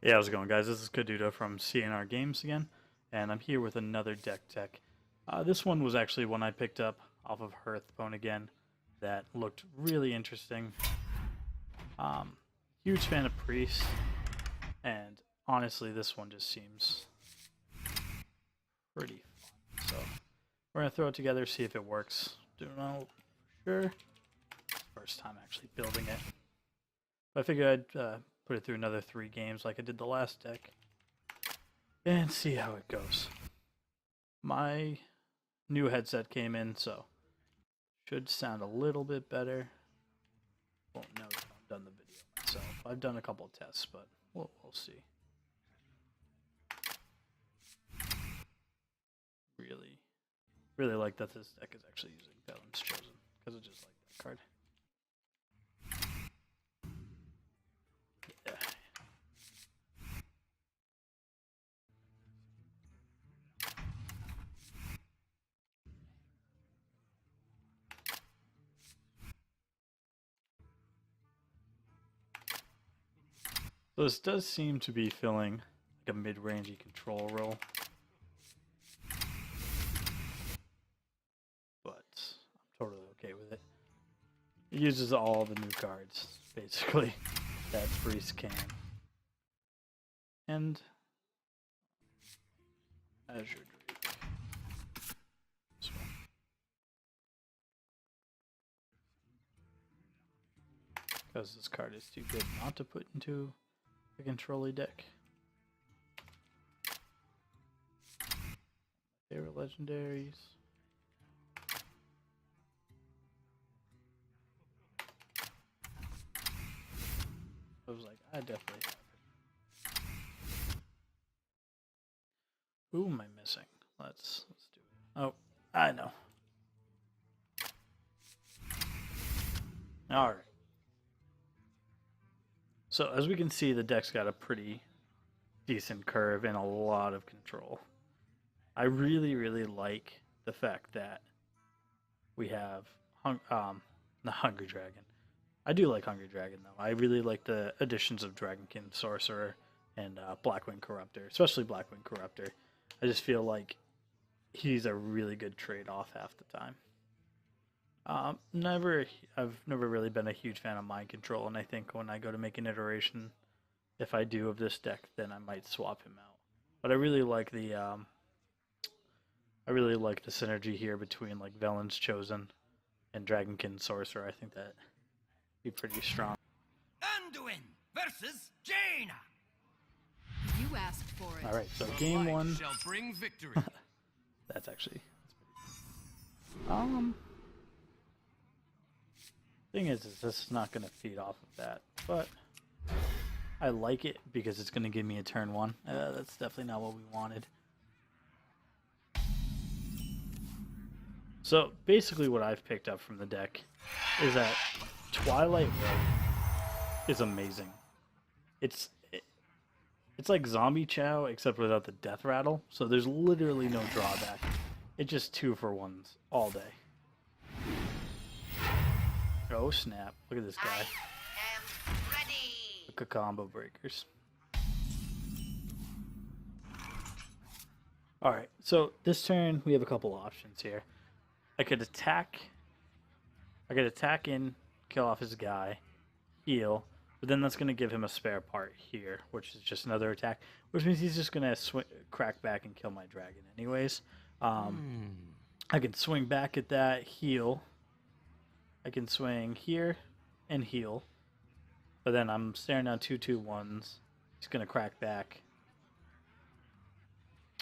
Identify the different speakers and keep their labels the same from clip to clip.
Speaker 1: Hey, how's it going, guys? This is Caduto from CNR Games again, and I'm here with another deck tech. This one was actually one I picked up off of Hearthstone again that looked really interesting. Huge fan of Priest, and honestly, this one just seems pretty fun. So we're gonna throw it together, see if it works. Don't know for sure. First time actually building it. But I figured I'd put it through another 3 games like I did the last deck and see how it goes. My new headset came in, so should sound a little bit better. Won't know if I've done the video myself. I've done a couple of tests, but we'll see. Really like that this deck is actually using Velen's Chosen, because I just like that card. Yeah. So this does seem to be filling like a mid-rangey control role. But I'm totally okay with it. It uses all the new cards, basically, that Priest can. And Azure Drake. This one. Because this card is too good not to put into a control-y deck. Favorite legendaries. I was like, I definitely have it. Who am I missing? Let's do it. Oh, I know. All right. So as we can see, the deck's got a pretty decent curve and a lot of control. I really like the fact that we have the Hungry Dragon. I do like Hungry Dragon though. I really like the additions of Dragonkin Sorcerer and Blackwing Corruptor, especially Blackwing Corruptor. I just feel like he's a really good trade-off half the time. I've never really been a huge fan of Mind Control, and I think when I go to make an iteration, if I do of this deck, then I might swap him out. But I really like the synergy here between like Velen's Chosen and Dragonkin Sorcerer. I think that be pretty strong.
Speaker 2: Anduin versus Jaina.
Speaker 3: You asked for it.
Speaker 1: All right, so game one.
Speaker 2: Shall bring victory.
Speaker 1: That's pretty. Thing is this is not going to feed off of that, but I like it because it's going to give me a turn 1. That's definitely not what we wanted. So basically what I've picked up from the deck is that Twilight Rogue is amazing. It's like Zombie Chow except without the death rattle, so there's literally no drawback. It's just 2-for-1s all day. Oh snap, look at this guy.
Speaker 3: I am ready.
Speaker 1: Look at combo breakers. Alright, so this turn we have a couple options here. I could attack in, kill off his guy, heal, but then that's going to give him a spare part here, which is just another attack, which means he's just going to crack back and kill my dragon anyways. I can swing back at that, heal. I can swing here and heal, but then I'm staring down 2/2/1s. He's going to crack back.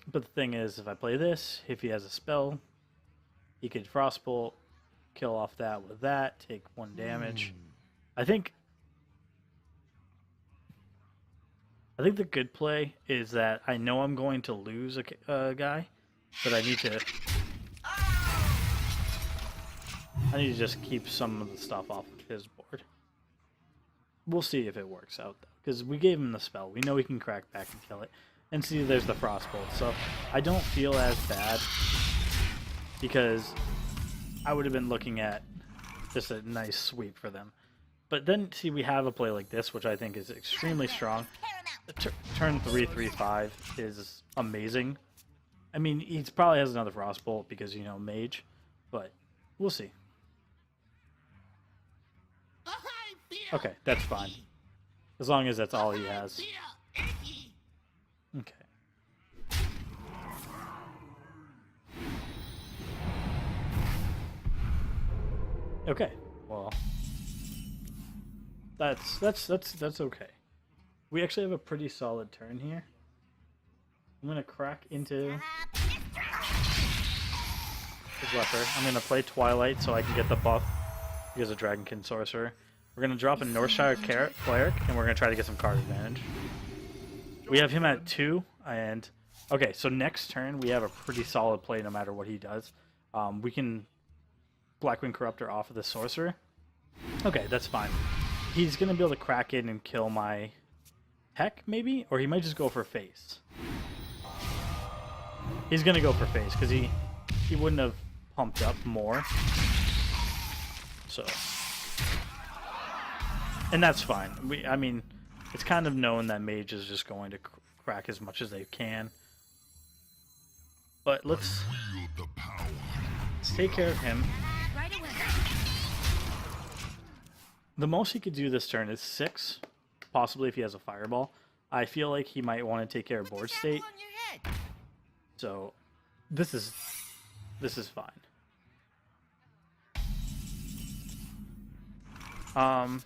Speaker 1: But the thing is, if I play this, if he has a spell, he could Frostbolt, kill off that with that, take 1 damage. I think the good play is that I know I'm going to lose a guy, but I need to just keep some of the stuff off of his board. We'll see if it works out though, because we gave him the spell. We know he can crack back and kill it. And see, there's the Frostbolt, so I don't feel as bad because I would have been looking at just a nice sweep for them. But then, see, we have a play like this, which I think is extremely strong. turn 3/3/5 is amazing. I mean, he probably has another Frostbolt because, you know, Mage, but we'll see. Okay, that's fine. As long as that's all he has. Okay. Okay, well, that's okay. We actually have a pretty solid turn here. I'm gonna crack into his leper. I'm gonna play Twilight so I can get the buff because of Dragonkin Sorcerer. We're gonna drop a Northshire Cleric and we're gonna try to get some card advantage. We have him at 2, and okay, so next turn we have a pretty solid play no matter what he does. We can Blackwing Corruptor off of the Sorcerer. Okay, that's fine. He's going to be able to crack in and kill my Heck, maybe? Or he might just go for face. He's going to go for face, because he wouldn't have pumped up more. So. And that's fine. I mean, it's kind of known that Mage is just going to crack as much as they can. But let's take care of him. The most he could do this turn is 6, possibly if he has a fireball. I feel like he might want to take care of board state. So this is fine. I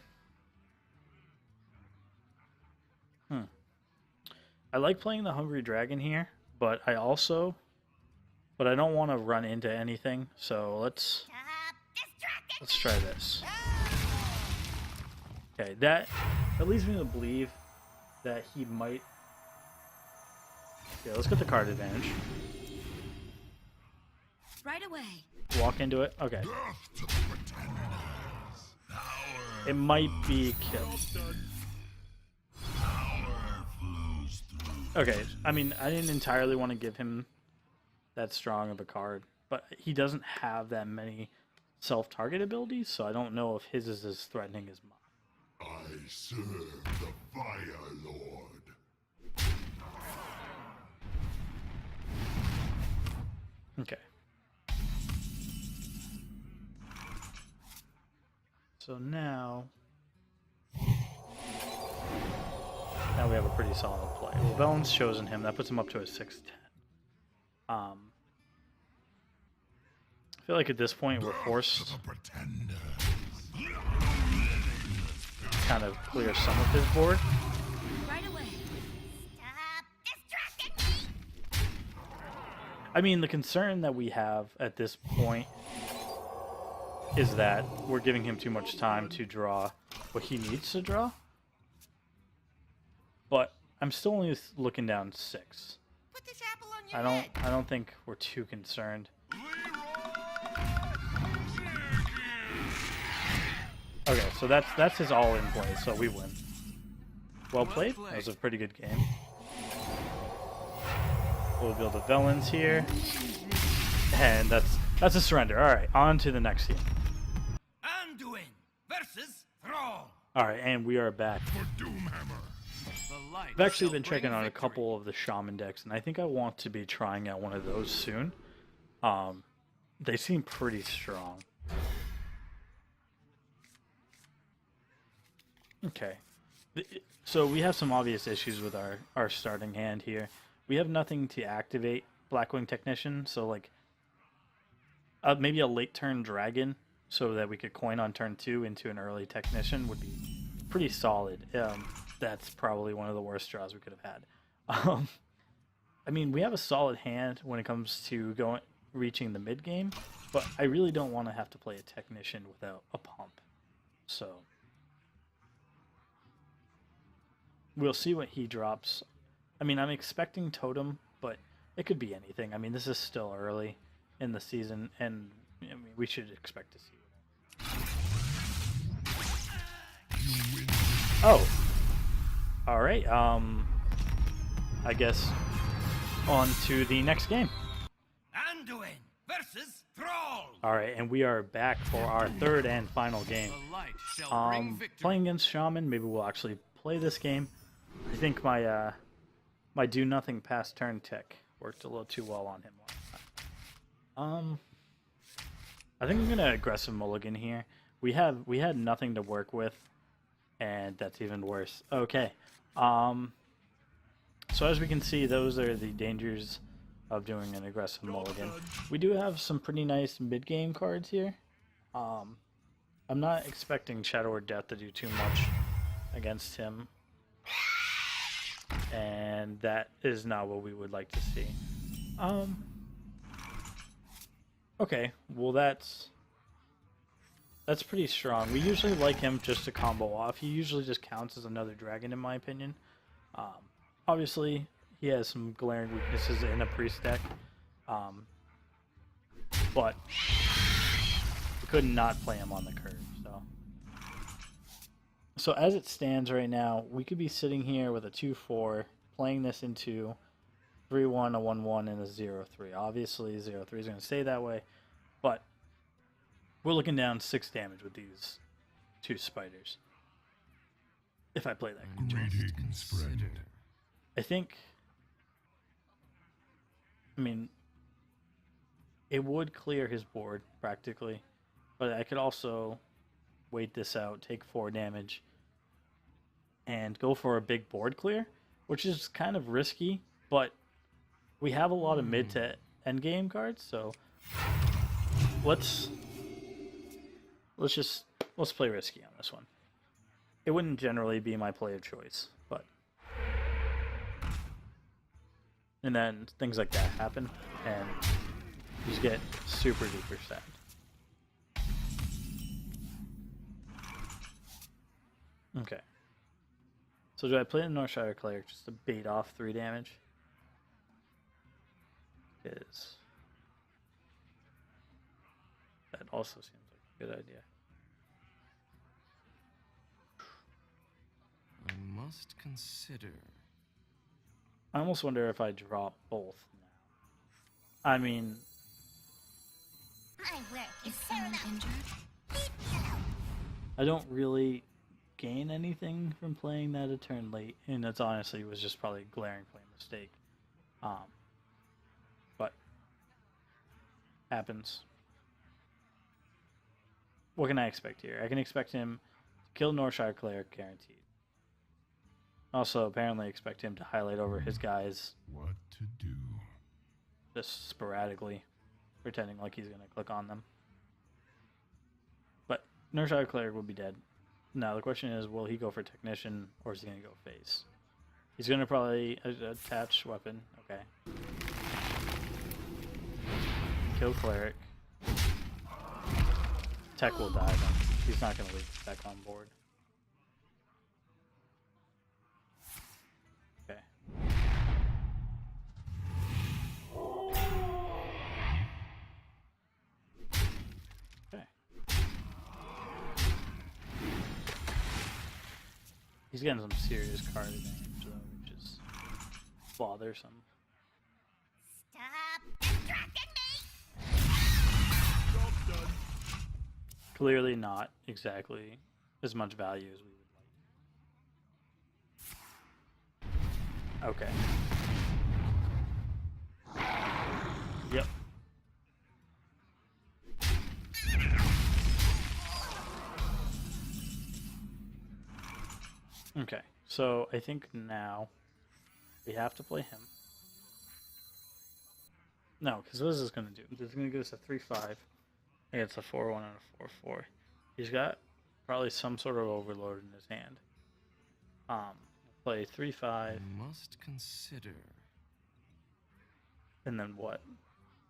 Speaker 1: like playing the Hungry Dragon here, but I don't want to run into anything. So let's try this. Okay, that leads me to believe that he might. Okay, let's get the card advantage.
Speaker 3: Right away.
Speaker 1: Walk into it. Okay. It might be killed. Okay, I mean, I didn't entirely want to give him that strong of a card, but he doesn't have that many self-target abilities, so I don't know if his is as threatening as mine.
Speaker 4: I serve the Fire Lord.
Speaker 1: Okay. So now we have a pretty solid play. Well, Velen's chosen him. That puts him up to a 6/10. I feel like at this point we're forced to kind of clear some of his board.
Speaker 3: Right away.
Speaker 5: Stop distracting me!
Speaker 1: I mean, the concern that we have at this point is that we're giving him too much time to draw what he needs to draw. But I'm still only looking down 6.
Speaker 5: Put this apple on your head.
Speaker 1: I don't think we're too concerned. Okay, so that's his all in play, so we win. Well played. That was a pretty good game. We'll build a Velen's here. And that's a surrender. Alright, on to the next game.
Speaker 2: Anduin versus Thrall.
Speaker 1: Alright, and we are back.
Speaker 2: The light
Speaker 1: I've actually
Speaker 2: shall
Speaker 1: been checking
Speaker 2: bring
Speaker 1: on a
Speaker 2: victory.
Speaker 1: couple of the Shaman decks, and I think I want to be trying out one of those soon. They seem pretty strong. Okay. So we have some obvious issues with our starting hand here. We have nothing to activate Blackwing Technician, so like maybe a late turn Dragon so that we could coin on turn 2 into an early Technician would be pretty solid. That's probably one of the worst draws we could have had. I mean, we have a solid hand when it comes to reaching the mid game, but I really don't want to have to play a Technician without a pump. So we'll see what he drops. I mean, I'm expecting Totem, but it could be anything. I mean, this is still early in the season, and I mean, we should expect to see it. Oh. All right. I guess on to the next game.
Speaker 2: Anduin versus Thrall.
Speaker 1: All right, and we are back for our third and final game.
Speaker 2: The light shall bring victory.
Speaker 1: Playing against Shaman, maybe we'll actually play this game. I think my my do nothing past turn tick worked a little too well on him last time. I think I'm gonna aggressive mulligan here. We had nothing to work with, and that's even worse. Okay. So as we can see, those are the dangers of doing an aggressive mulligan. We do have some pretty nice mid-game cards here. I'm not expecting Shadow or Death to do too much against him, and that is not what we would like to see. Okay, well that's pretty strong. We usually like him just to combo off. He usually just counts as another dragon in my opinion. Obviously, he has some glaring weaknesses in a priest deck, but we could not play him on the curve. So as it stands right now, we could be sitting here with a 2-4, playing this into 3-1, a 1-1, and a 0-3. Obviously, 0-3 is going to stay that way, but we're looking down 6 damage with these 2 spiders. If I play that.
Speaker 4: Greetings, friend.
Speaker 1: I think, I mean, it would clear his board practically, but I could also wait this out, take 4 damage, and go for a big board clear, which is kind of risky, but we have a lot of mid to end game cards, so let's play risky on this one. It wouldn't generally be my play of choice, but and then things like that happen, and you just get super duper sad. Okay. So do I play the Northshire Cleric just to bait off 3 damage? Because that also seems like a good idea.
Speaker 6: I must consider.
Speaker 1: I almost wonder if I drop both now. I mean,
Speaker 5: My work is
Speaker 3: Is someone
Speaker 5: thorough.
Speaker 3: injured?
Speaker 5: Leave me alone.
Speaker 1: I don't really gain anything from playing that a turn late, and that's honestly was just probably a glaring play mistake. But happens. What can I expect here? I can expect him to kill Northshire Cleric, guaranteed. Also, apparently expect him to highlight over his guys
Speaker 4: What to do?
Speaker 1: just sporadically, pretending like he's going to click on them. But Northshire Cleric will be dead. Now, the question is, will he go for Technician, or is he going to go face? He's going to probably attach weapon. Okay. Kill Cleric. Tech will die then. He's not going to leave Tech on board. Okay. Okay. He's getting some serious card advantage though, which is bothersome.
Speaker 5: Stop distracting me!
Speaker 1: Clearly not exactly as much value as we would like. Okay. Yep. Okay, so I think now we have to play him. No, because what is this going to do? This is going to give us a 3-5 against a 4-1 and a 4-4. He's got probably some sort of overload in his hand. Play 3-5.
Speaker 6: I must consider.
Speaker 1: And then what?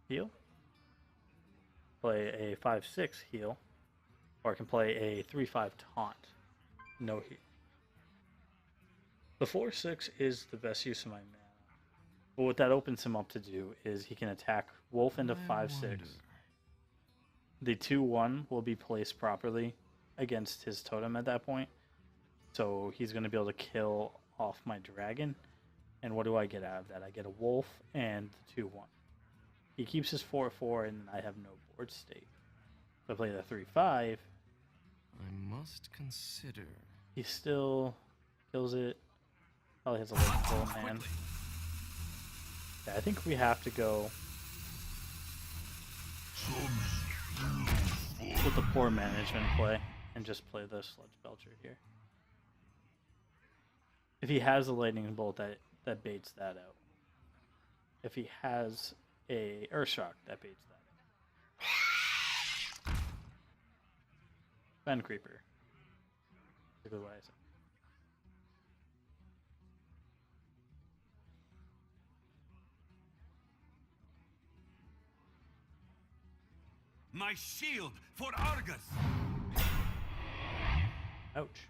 Speaker 1: Heal? Play a 5-6 heal. Or I can play a 3-5 taunt. No heal. The 4-6 is the best use of my mana. But what that opens him up to do is he can attack Wolf into 5-6. The 2-1 will be placed properly against his totem at that point. So he's going to be able to kill off my dragon. And what do I get out of that? I get a wolf and the 2-1. He keeps his 4-4 and I have no board state. If I play the 3-5,
Speaker 6: I must consider.
Speaker 1: he still kills it. Probably has a lightning bolt, man. Yeah, I think we have to go with the poor management play and just play the Sludge Belcher here. If he has a lightning bolt, that baits that out. If he has a Earthshock, that baits that out. Fen Creeper. Basically what I said.
Speaker 2: My shield for Argus!
Speaker 1: Ouch.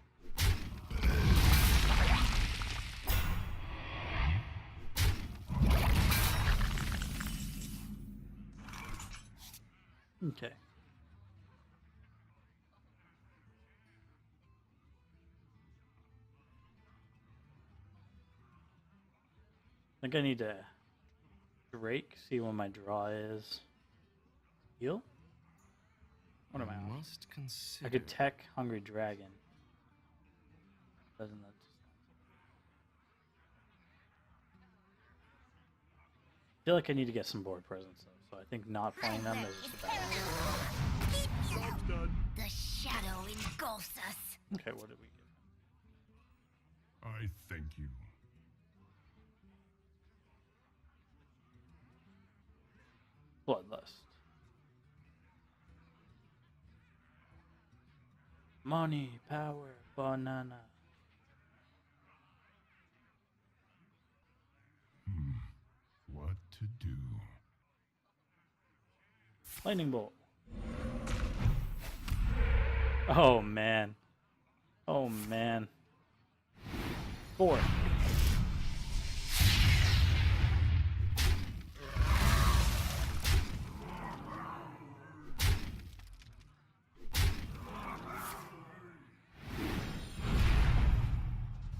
Speaker 1: Okay. I think I need to Drake, see when my draw is. Heal? What am I on?
Speaker 6: Must consider.
Speaker 1: I could tech Hungry Dragon. Doesn't that just... I feel like I need to get some board presence though, so I think not playing them is just a bad idea.
Speaker 5: The shadow engulfs us.
Speaker 1: Okay, what did we get?
Speaker 4: I thank you.
Speaker 1: Bloodlust. Money, power, banana.
Speaker 4: What to do?
Speaker 1: Lightning bolt. Oh man. Oh man. 4.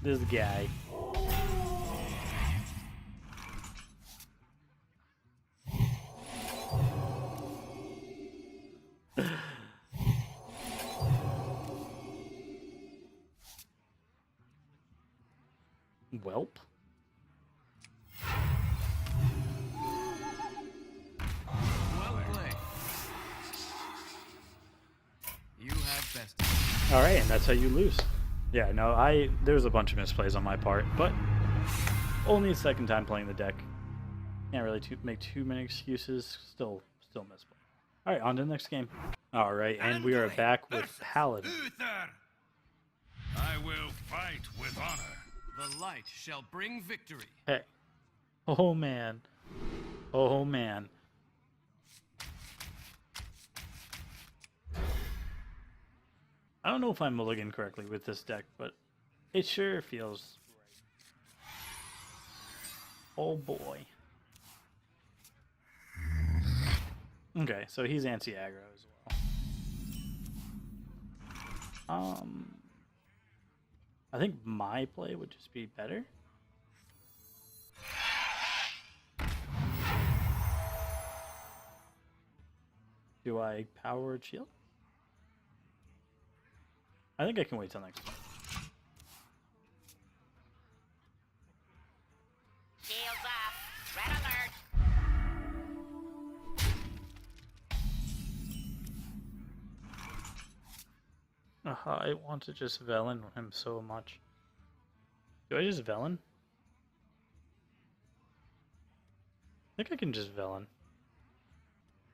Speaker 1: This guy. Welp.
Speaker 6: Well played. You have best.
Speaker 1: All right, and that's how you lose. Yeah, no, there was a bunch of misplays on my part, but only a second time playing the deck. Can't really make too many excuses. Still misplay. All right, on to the next game. All right, and we are back with Paladin.
Speaker 2: Uther! I will fight with honor.
Speaker 6: The light shall bring victory.
Speaker 1: Hey. Oh man. Oh man. I don't know if I'm mulligan correctly with this deck, but it sure feels right. Oh boy. Okay, so he's anti-aggro as well. I think my play would just be better. Do I power shield? I think I can wait till next time.
Speaker 5: Shields up. Red alert.
Speaker 1: I want to just Velen him so much. Do I just Velen? I think I can just Velen.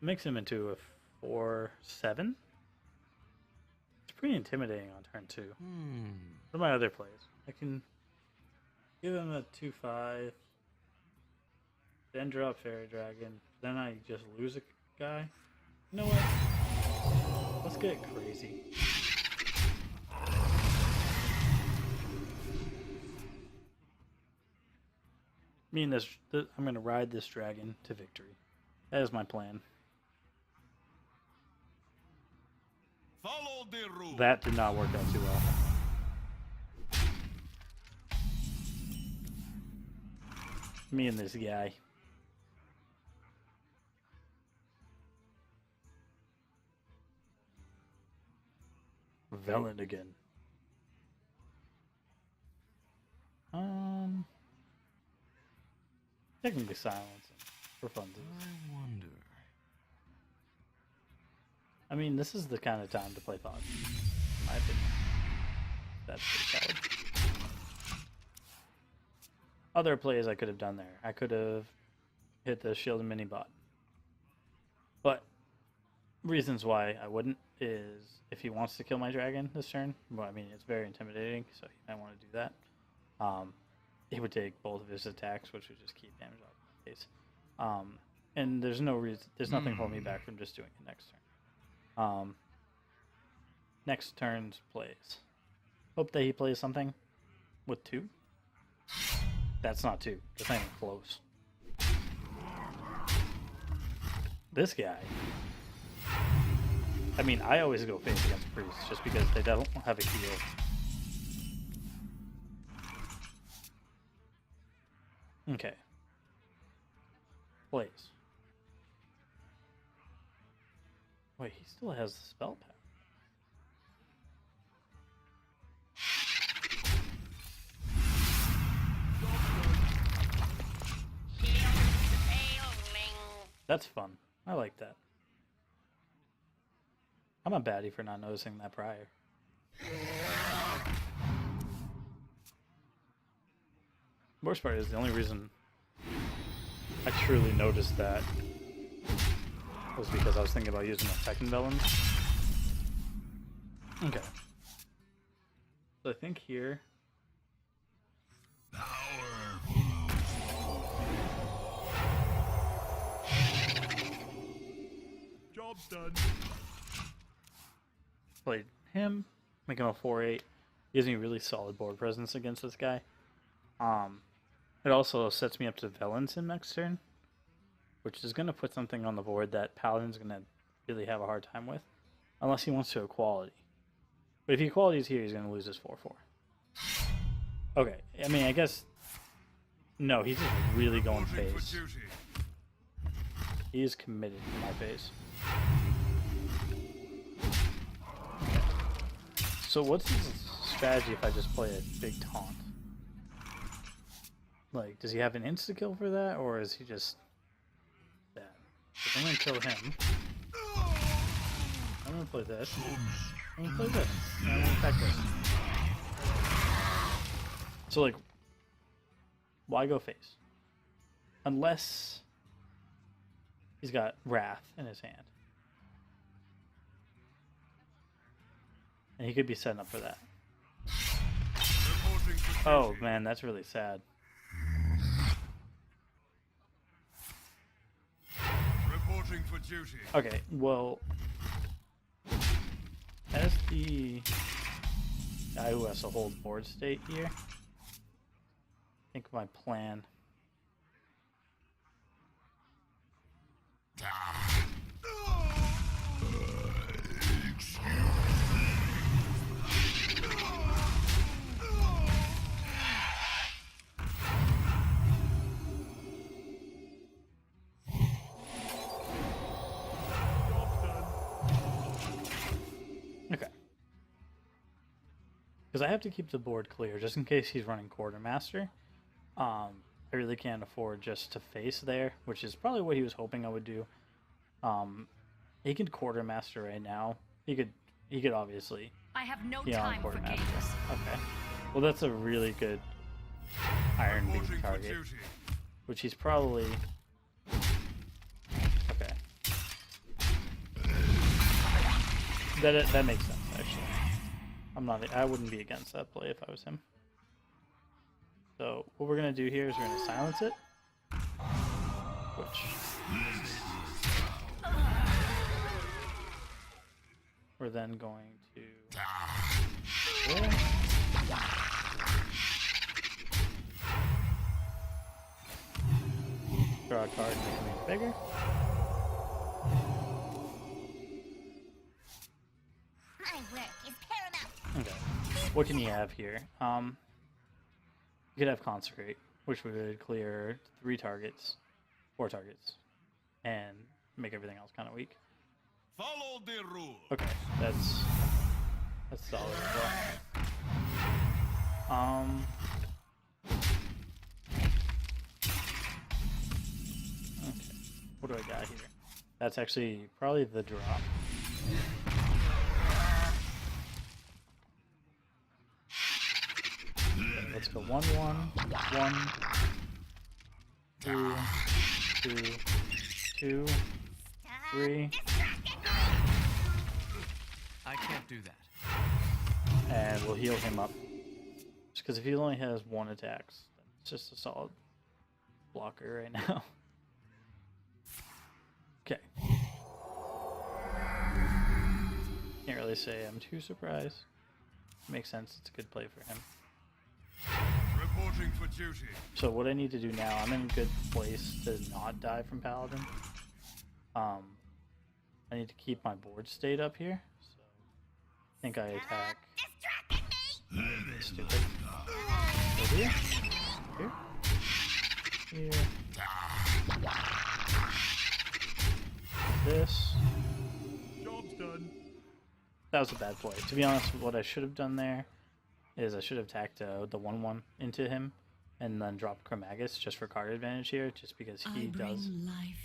Speaker 1: Makes him into a 4/7. It's pretty intimidating on turn 2. What are my other plays? I can give him a 2/5. Then drop Fairy Dragon. Then I just lose a guy. You know what? Let's get crazy. Me and I'm gonna ride this dragon to victory. That is my plan.
Speaker 2: Follow the rule.
Speaker 1: That did not work out too well. Me and this guy. Velen again. Technically silence for fun.
Speaker 6: I wonder.
Speaker 1: I mean, this is the kind of time to play Fog, in my opinion. That's pretty solid. Other plays I could have done there. I could have hit the shield and mini bot. But reasons why I wouldn't is if he wants to kill my dragon this turn. Well, I mean, it's very intimidating, so he might want to do that. He would take both of his attacks, which would just keep damage off the face. And there's no reason, there's nothing holding me back from just doing it next turn. Next turn's plays. Hope that he plays something with 2. That's not 2. That's not even close. This guy. I mean, I always go face against priests just because they don't have a heal. Okay. Plays. Wait, he still has the spell pack. That's fun. I like that. I'm a baddie for not noticing that prior. Worst part is the only reason I truly noticed that was because I was thinking about using the second villains. Okay. So I think here.
Speaker 4: Job's done.
Speaker 1: Played him, make him a 4/8. Gives me really solid board presence against this guy. It also sets me up to Valentin next turn, which is going to put something on the board that Paladin's going to really have a hard time with, unless he wants to equality. But if he equalities here, he's going to lose his 4/4. Okay, I mean, I guess... No, he's just really going phase. He is committed to my phase. So what's his strategy if I just play a big taunt? Like, does he have an insta-kill for that, or is he just... that? If I'm going to kill him... I'm going to play this. I'm going to play this. And I'm going to attack this. So, like, why go face? Unless he's got Wrath in his hand. And he could be setting up for that. Oh, man, that's really sad.
Speaker 2: Reporting for duty.
Speaker 1: Okay, well, as the guy who has to hold board state here, I think my plan... Okay. Because I have to keep the board clear, just in case he's running Quartermaster. I really can't afford just to face there, which is probably what he was hoping I would do. He could Quartermaster right now. He could obviously...
Speaker 3: I have no time for games.
Speaker 1: Okay. Well, that's a really good Iron Beam target, which he's probably... Okay. That makes sense, actually. I wouldn't be against that play if I was him. So what we're gonna do here is we're gonna silence it, which we're then going to draw a card, make it bigger.
Speaker 5: My work is paramount.
Speaker 1: Okay. What can you have here? You could have Consecrate, which would clear 4 targets, and make everything else kind of weak.
Speaker 2: Follow the rule.
Speaker 1: Okay, that's solid as well. what do I got here? That's actually probably the drop. Okay, let's go 1, 1, 1, 2, 2, 2, 3.
Speaker 6: I can't do that.
Speaker 1: And we'll heal him up. Just because if he only has 1 attacks, it's just a solid blocker right now. Okay. Can't really say I'm too surprised. Makes sense, it's a good play for him.
Speaker 2: Reporting for duty.
Speaker 1: So what I need to do now, I'm in a good place to not die from Paladin. I need to keep my board state up here. So I think I attack. Stupid. Over here. Here. Here. This.
Speaker 2: Job's done.
Speaker 1: That was a bad play. To be honest, what I should have done there is I should have tacked the 1/1 into him and then dropped Chromagus just for card advantage here, just because he does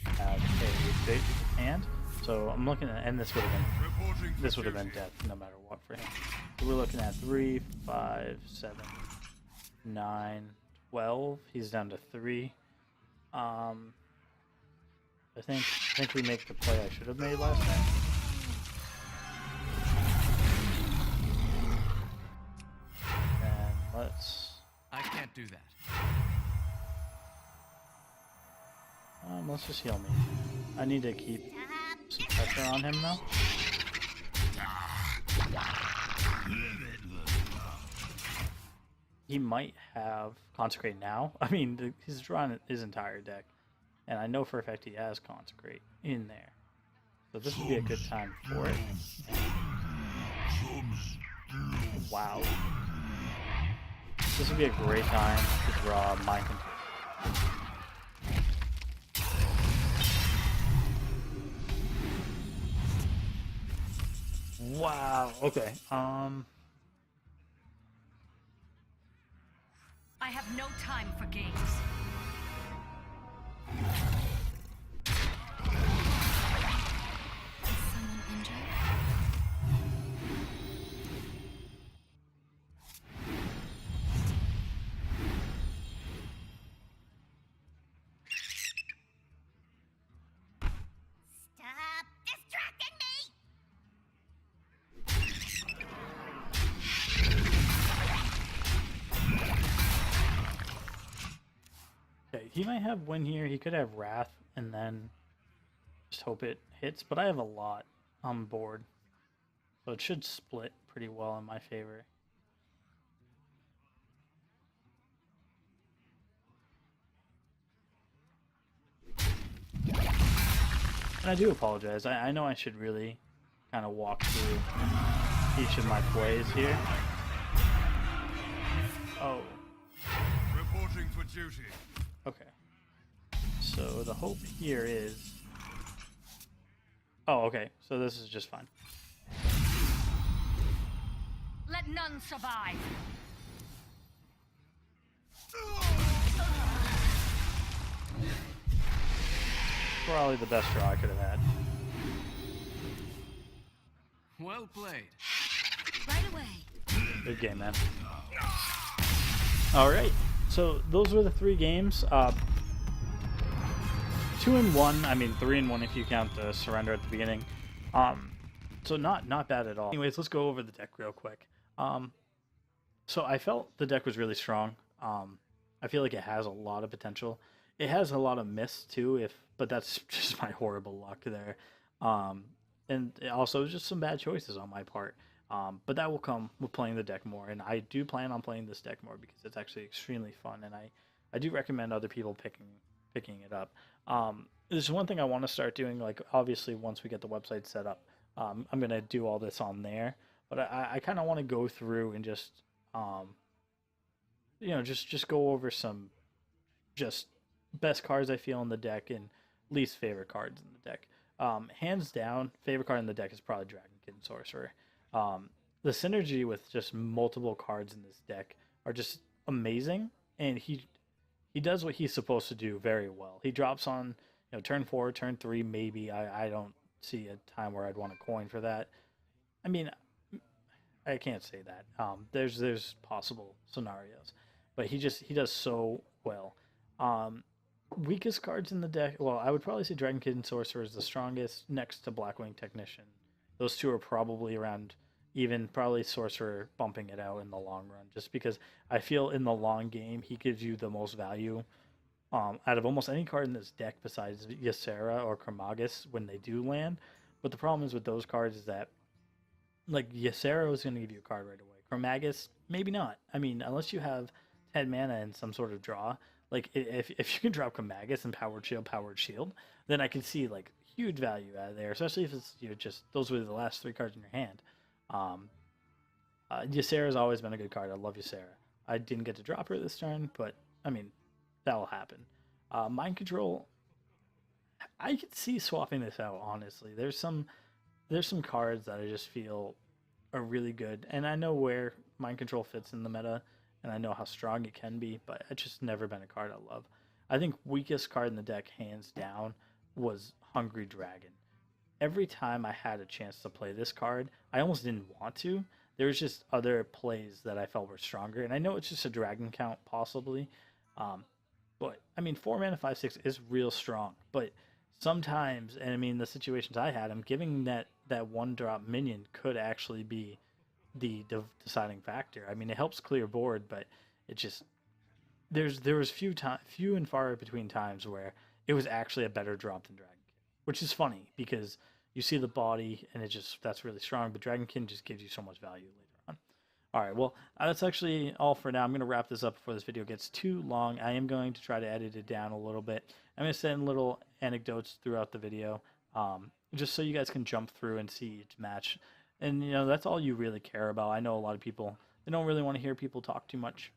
Speaker 1: have a big hand. So I'm looking at, and this would have been death no matter what for him. So we're looking at 3, 5, 7, 9, 12. He's down to 3. I think we make the play I should have made last time. And
Speaker 6: I can't do that.
Speaker 1: Let's just heal me. I need to keep some pressure on him though. He might have Consecrate now. I mean, he's drawn his entire deck. And I know for a fact he has Consecrate in there. So this would be a good time for it. Wow. This would be a great time to draw Mind Control. Wow, okay.
Speaker 3: I have no time for games.
Speaker 5: Is someone injured? Stop distracting me!
Speaker 1: Okay, he might have Win here. He could have Wrath and then just hope it hits. But I have a lot on board. So it should split pretty well in my favor. And I do apologize. I know I should really kind of walk through each of my plays here. Oh.
Speaker 2: Reporting for duty.
Speaker 1: Okay. So the hope here is... Oh, okay. So this is just fine.
Speaker 3: Let none survive.
Speaker 1: Probably the best draw I could have had.
Speaker 6: Well played.
Speaker 5: Right away.
Speaker 1: Good game, man. Alright. So those were the 3 games. 2 and 1. I mean 3 and 1 if you count the surrender at the beginning. So not bad at all. Anyways, let's go over the deck real quick. So I felt the deck was really strong. I feel like it has a lot of potential. It has a lot of miss too, but that's just my horrible luck there. And also just some bad choices on my part. But that will come with playing the deck more, and I do plan on playing this deck more because it's actually extremely fun, and I do recommend other people picking it up. There's one thing I want to start doing, like obviously once we get the website set up, I'm gonna do all this on there, but I kind of want to go through and just just go over some just best cards I feel in the deck and least favorite cards in the deck. Hands down, favorite card in the deck is probably Dragonkin Sorcerer. The synergy with just multiple cards in this deck are just amazing, and he does what he's supposed to do very well. He drops on You know, turn 4, turn 3, maybe. I don't see a time where I'd want a coin for that. I mean, I can't say that. There's possible scenarios, but he does so well. Um, Weakest cards in the deck. Well, I would probably say Dragon Kid and Sorcerer is the strongest, next to Blackwing Technician. Those two are probably around even, probably Sorcerer bumping it out in the long run, just because I feel in the long game he gives you the most value out of almost any card in this deck besides Ysera or Chromagus when they do land. But the problem is with those cards is that like Ysera is going to give you a card right away. Chromagus, maybe not. I mean, unless you have 10 mana and some sort of draw. Like if you can drop Chromagus and Powered Shield, then I can see like huge value out of there. Especially if it's just those were the last 3 cards in your hand. Ysera has always been a good card. I love Ysera. I didn't get to drop her this turn, but I mean that will happen. Mind Control. I could see swapping this out. Honestly, there's some cards that I just feel are really good, and I know where Mind Control fits in the meta, and I know how strong it can be, but it's just never been a card I love. I think weakest card in the deck, hands down, was Hungry Dragon. Every time I had a chance to play this card, I almost didn't want to. There was just other plays that I felt were stronger, and I know it's just a dragon count, possibly. But, I mean, 4 mana, 5/6 is real strong, but sometimes, and I mean, the situations I had, I'm giving that 1-drop minion could actually be the deciding factor. I mean, it helps clear board, but it just there was few and far between times where it was actually a better drop than Dragonkin, which is funny because you see the body and that's really strong, but Dragonkin just gives you so much value later on. All right, well, that's actually all for now. I'm going to wrap this up before this video gets too long. I am going to try to edit it down a little bit. I'm going to send little anecdotes throughout the video, just so you guys can jump through and see each match. And, that's all you really care about. I know a lot of people, they don't really want to hear people talk too much.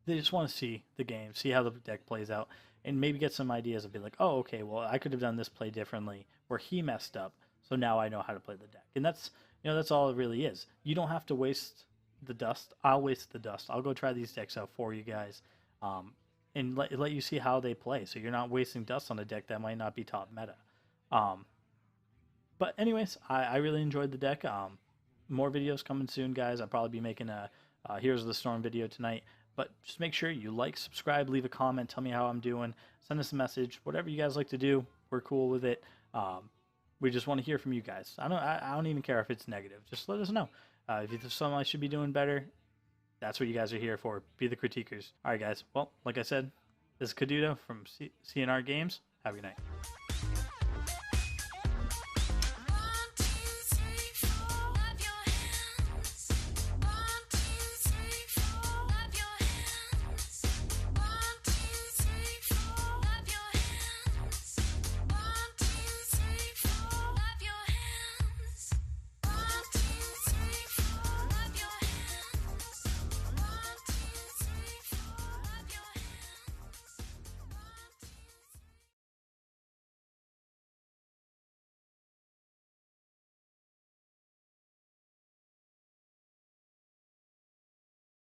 Speaker 1: They just want to see the game, see how the deck plays out, and maybe get some ideas and be like, oh, okay, well, I could have done this play differently where he messed up, so now I know how to play the deck. And that's all it really is. You don't have to waste the dust. I'll waste the dust. I'll go try these decks out for you guys, and let you see how they play, so you're not wasting dust on a deck that might not be top meta. But anyways, I really enjoyed the deck. More videos coming soon, guys. I'll probably be making a Heroes of the Storm video tonight. But just make sure you like, subscribe, leave a comment, tell me how I'm doing, send us a message, whatever you guys like to do. We're cool with it. We just want to hear from you guys. I don't even care if it's negative. Just let us know. If there's something I should be doing better, that's what you guys are here for. Be the critiquers. All right, guys. Well, like I said, this is Caduto from CNR Games. Have a good night.